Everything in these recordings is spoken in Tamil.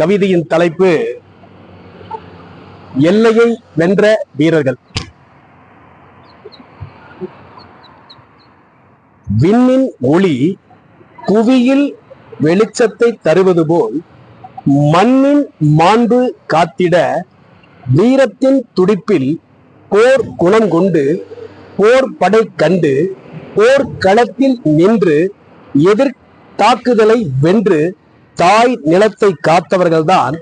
கவிதையின் தலைப்பு எல்லையை வென்ற வீரர்கள். விண்ணின் ஒளி புவியில் வெளிச்சத்தை தருவது போல் மண்ணின் மாண்பு காத்திட வீரத்தின் துடிப்பில் போர் குணம் கொண்டு போர் படை கண்டு போர்க்களத்தில் நின்று எதிர் தாக்குதலை வென்று தாய் நிலத்தை காத்தவர்கள்தான்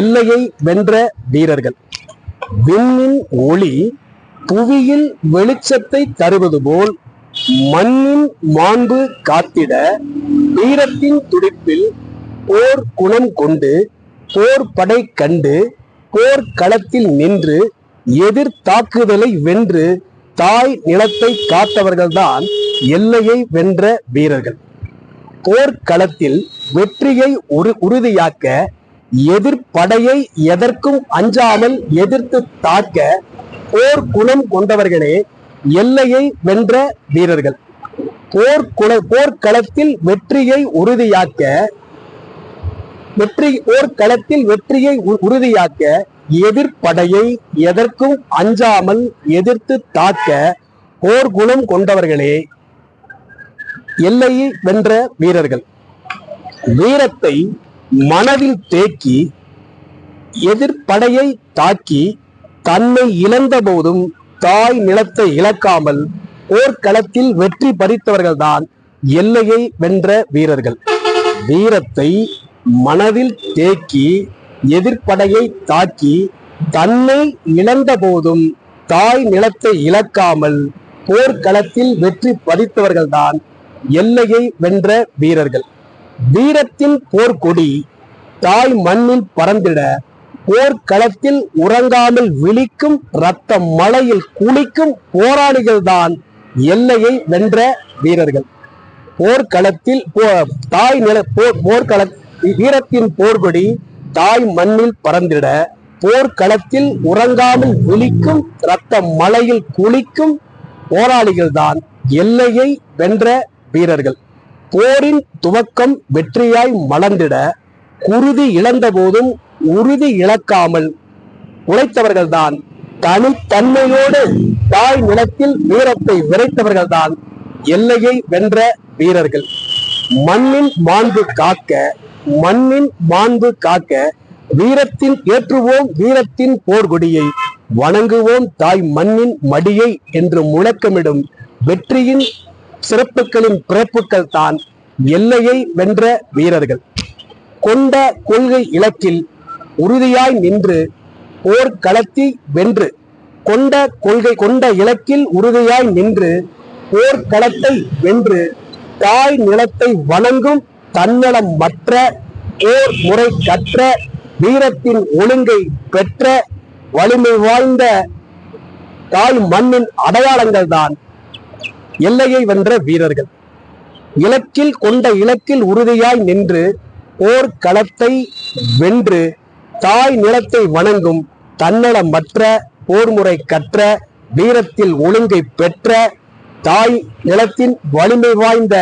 எல்லையை வென்ற வீரர்கள். விண்ணின் ஒளி புவியில் வெளிச்சத்தை தருவது போல் மண்ணின் மாண்பு காத்திட வீரத்தின் துடிப்பில் போர் குணம் கொண்டு போர் படை கண்டு போர்க்களத்தில் நின்று எதிர் தாக்குதலை வென்று தாய் நிலத்தை காத்தவர்கள்தான் எல்லையை வென்ற வீரர்கள். போர்க்களத்தில் வெற்றியை உறுதியாக்க எதிர்ப்படையை எதற்கும் அஞ்சாமல் எதிர்த்து தாக்க போர் குணம் கொண்டவர்களே எல்லையை வென்ற வீரர்கள். போர்க்களத்தில் வெற்றியை உறுதியாக்க எதிர்ப்படையை எதற்கும் அஞ்சாமல் எதிர்த்து தாக்க போர் குணம் கொண்டவர்களே எல்லையை வென்ற வீரர்கள். வீரத்தை மனதில் தேக்கி எதிர்ப்படையை தாக்கி தன்னை இழந்த போதும் தாய் நிலத்தை இழக்காமல் போர்க்களத்தில் வெற்றி பறித்தவர்கள்தான் எல்லையை வென்ற வீரர்கள். வீரத்தை மனதில் தேக்கி எதிர்ப்படையை தாக்கி தன்னை இழந்த போதும் தாய் நிலத்தை இழக்காமல் போர்க்களத்தில் வெற்றி பறித்தவர்கள்தான் எல்லையை வென்ற வீரர்கள். வீரத்தின் போர்க்கொடி தாய் மண்ணில் பறந்திட போர்க்களத்தில் உறங்காமல் விழிக்கும் இரத்த மலையில் குளிக்கும் போராளிகள் தான் எல்லையை வென்ற வீரர்கள். போர்க்களத்தில் வீரத்தின் போர்க்கொடி தாய் மண்ணில் பறந்திட போர்க்களத்தில் உறங்காமல் விழிக்கும் இரத்த மலையில் குளிக்கும் போராளிகள் தான் எல்லையை வென்ற வீரர்கள். போரின் துவக்கம் வெற்றியாய் மலர்ந்திட குருதி இழந்த போதும் உறுதி இழக்காமல் உழைத்தவர்கள்தான் தனித்தன்மையோடு தாய் நிலத்தில் வீரத்தை விரைத்தவர்கள்தான் எல்லையை வென்ற வீரர்கள். மண்ணின் மாண்பு காக்க வீரத்தின் ஏற்றுவோம் வீரத்தின் போர்கொடியை வணங்குவோம் தாய் மண்ணின் மடியை என்று முழக்கமிடும் வெற்றியின் சிறப்புகளின் பிறப்புகள் தான் எல்லையை வென்ற வீரர்கள். கொண்ட கொள்கை இலக்கில் உறுதியாய் நின்று போர்க்களத்தை வென்று கொண்ட இலக்கில் உறுதியாய் நின்று போர்க்களத்தை வென்று தாய் நிலத்தை வணங்கும் தன்னலம் மற்ற போர் முறை கற்ற வீரத்தின் ஒழுங்கை பெற்ற வலிமை வாய்ந்த தாய் மண்ணின் அடையாளங்கள் தான் எல்லையை வென்ற வீரர்கள். இலக்கில் உறுதியாய் நின்று போர்க்களத்தை வென்று தாய் நிலத்தை வணங்கும் தன்னலமற்ற போர்முறை கற்ற வீரத்தில் ஒழுங்கை பெற்ற தாய் நிலத்தின் வலிமை வாய்ந்த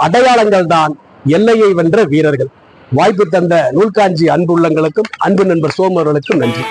அடையாளங்கள் தான் எல்லையை வென்ற வீரர்கள். வாய்ப்பு தந்த நூல்காஞ்சி அன்புள்ளங்களுக்கும் அன்பு நண்பர் சோமர்களுக்கும் நன்றி.